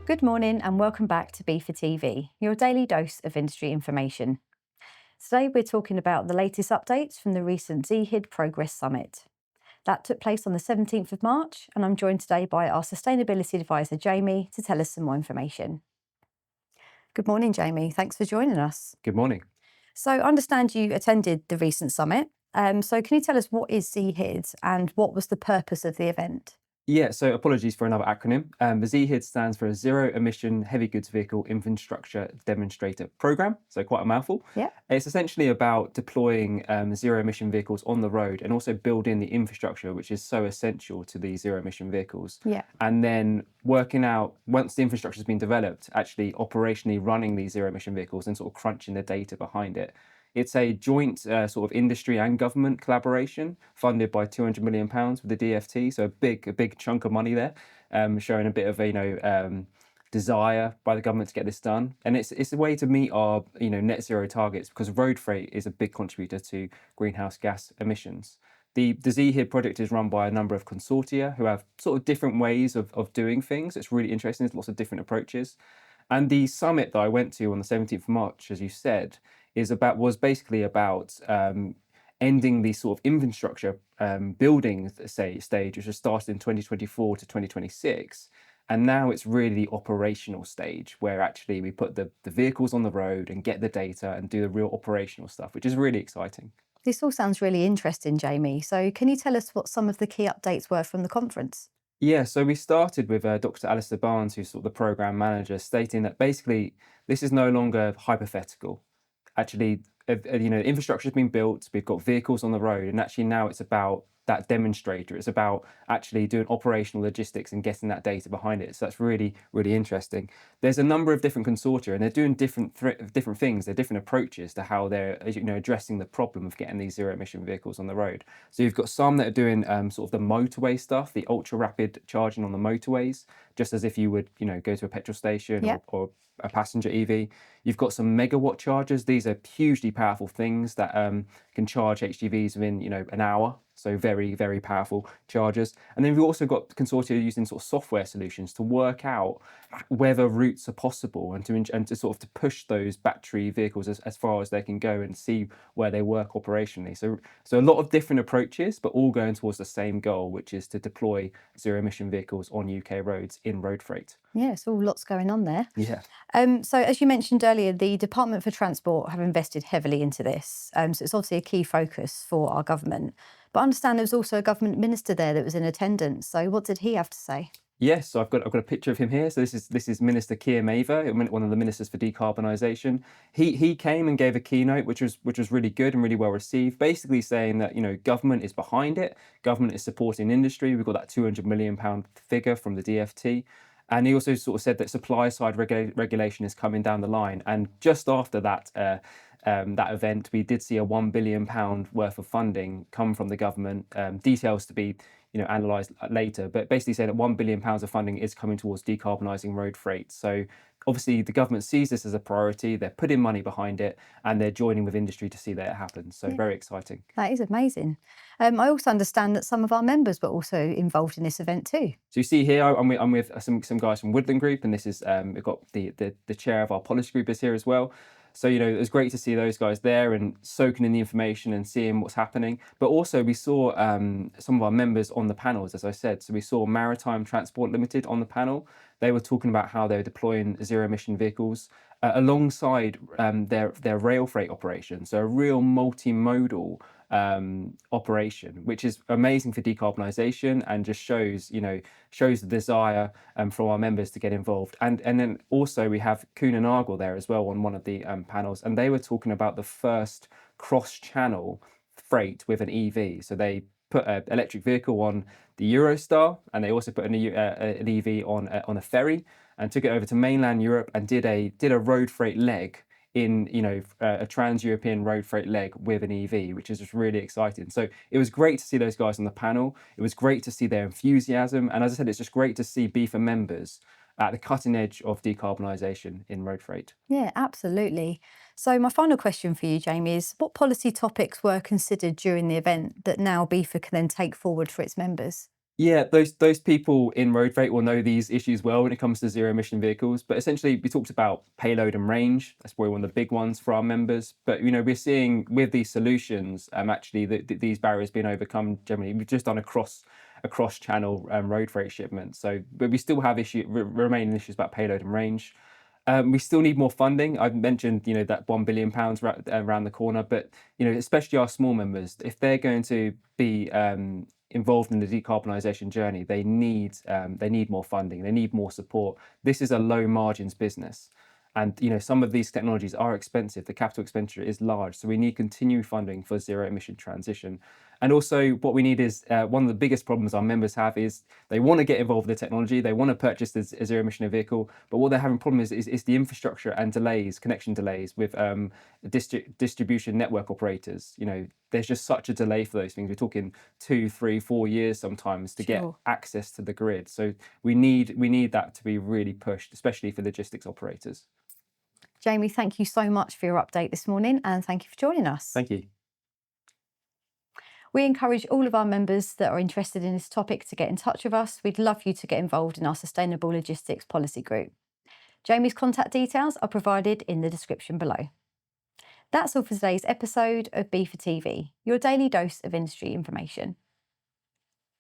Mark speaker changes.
Speaker 1: Good morning and welcome back to BIFA TV, your daily dose of industry information. Today we're talking about the latest updates from the recent ZEHID Progress Summit. That took place on the 17th of March, and I'm joined today by our Sustainability Advisor Jamie to tell us some more information. Good morning, Jamie. Thanks for joining us.
Speaker 2: Good morning.
Speaker 1: So I understand you attended the recent summit. So can you tell us what is ZEHID and what was the purpose of the event?
Speaker 2: Yeah, so apologies for another acronym. The ZEHID stands for a Zero Emission Heavy Goods Vehicle Infrastructure Demonstrator Program, so quite a mouthful.
Speaker 1: Yeah.
Speaker 2: It's essentially about deploying zero emission vehicles on the road and also building the infrastructure, which is so essential to these zero emission vehicles.
Speaker 1: Yeah.
Speaker 2: And then working out, once the infrastructure has been developed, actually operationally running these zero emission vehicles and sort of crunching the data behind it. It's a joint sort of industry and government collaboration funded by £200 million with the DFT, so a big chunk of money there, showing a bit of desire by the government to get this done. And it's a way to meet our net zero targets, because road freight is a big contributor to greenhouse gas emissions. The ZEHID project is run by a number of consortia who have sort of different ways of doing things. It's really interesting. There's lots of different approaches. And the summit that I went to on the 17th of March, as you said, was basically about ending the sort of infrastructure building stage, which was started in 2024 to 2026. And now it's really the operational stage where actually we put the vehicles on the road and get the data and do the real operational stuff, which is really exciting.
Speaker 1: This all sounds really interesting, Jamie. So can you tell us what some of the key updates were from the conference?
Speaker 2: Yeah, so we started with Dr. Alistair Barnes, who's sort of the program manager, stating that basically this is no longer hypothetical. Actually, infrastructure has been built, we've got vehicles on the road, and actually now it's about that demonstrator. It's about actually doing operational logistics and getting that data behind it. So that's really, really interesting. There's a number of different consortia, and they're doing different things. They're different approaches to how they're addressing the problem of getting these zero emission vehicles on the road. So you've got some that are doing sort of the motorway stuff, the ultra rapid charging on the motorways, just as if you would go to a petrol station
Speaker 1: Yeah.
Speaker 2: or a passenger EV. You've got some megawatt chargers. These are hugely powerful things that can charge HGVs within an hour. So very, very powerful chargers. And then we've also got consortia using sort of software solutions to work out whether routes are possible and to sort of to push those battery vehicles as far as they can go and see where they work operationally. So a lot of different approaches, but all going towards the same goal, which is to deploy zero emission vehicles on UK roads in road freight.
Speaker 1: Yeah, so lots going on there.
Speaker 2: Yeah.
Speaker 1: So as you mentioned earlier, the Department for Transport have invested heavily into this. So it's obviously a key focus for our government. But I understand there was also a government minister there that was in attendance. So what did he have to say?
Speaker 2: Yes, so I've got a picture of him here. So this is Minister Keir Maver, one of the ministers for decarbonisation. He came and gave a keynote, which was really good and really well received. Basically saying that government is behind it, government is supporting industry. We've got that £200 million figure from the DFT. And he also sort of said that supply side regulation is coming down the line. And just after that that event, we did see a £1 billion worth of funding come from the government. Details to be analysed later, but basically saying that £1 billion of funding is coming towards decarbonising road freight. So obviously the government sees this as a priority, they're putting money behind it, and they're joining with industry to see that it happens. So very exciting.
Speaker 1: That is amazing. I also understand that some of our members were also involved in this event too.
Speaker 2: So you see here, I'm with some guys from Woodland Group, and this is we've got the chair of our policy group is here as well. So it was great to see those guys there and soaking in the information and seeing what's happening. But also we saw some of our members on the panels, as I said. So we saw Maritime Transport Limited on the panel. They were talking about how they were deploying zero emission vehicles alongside their rail freight operation. So a real multimodal operation, which is amazing for decarbonisation and just shows the desire from our members to get involved. And then also we have Kuhn and Argel there as well on one of the panels, and they were talking about the first cross-channel freight with an EV. So they put an electric vehicle on the Eurostar, and they also put an EV on a ferry and took it over to mainland Europe and did a road freight leg in a trans-European road freight leg with an EV, which is just really exciting. So it was great to see those guys on the panel. It was great to see their enthusiasm, and as I said, it's just great to see BIFA members at the cutting edge of decarbonisation in road freight.
Speaker 1: Yeah, absolutely. So my final question for you, Jamie, is what policy topics were considered during the event that now BIFA can then take forward for its members?
Speaker 2: Yeah, those people in road freight will know these issues well when it comes to zero emission vehicles. But essentially, we talked about payload and range. That's probably one of the big ones for our members. But we're seeing with these solutions, actually, these barriers being overcome. Generally, we've just done a cross channel road freight shipment. So, but we still have remaining issues about payload and range. We still need more funding. I've mentioned, that £1 billion around the corner, but especially our small members, if they're going to be involved in the decarbonisation journey, they need more funding. They need more support. This is a low margins business, and some of these technologies are expensive. The capital expenditure is large, so we need continued funding for zero emission transition. And also, what we need is one of the biggest problems our members have is they want to get involved with the technology, they want to purchase a zero emission vehicle, but what they're having problem is the infrastructure and delays, connection delays with distribution network operators. There's just such a delay for those things. We're talking 2, 3, 4 years sometimes to get
Speaker 1: Sure.
Speaker 2: access to the grid. So we need that to be really pushed, especially for logistics operators.
Speaker 1: Jamie, thank you so much for your update this morning, and thank you for joining us.
Speaker 2: Thank you.
Speaker 1: We encourage all of our members that are interested in this topic to get in touch with us. We'd love you to get involved in our Sustainable Logistics Policy Group. Jamie's contact details are provided in the description below. That's all for today's episode of BIFA TV, your daily dose of industry information.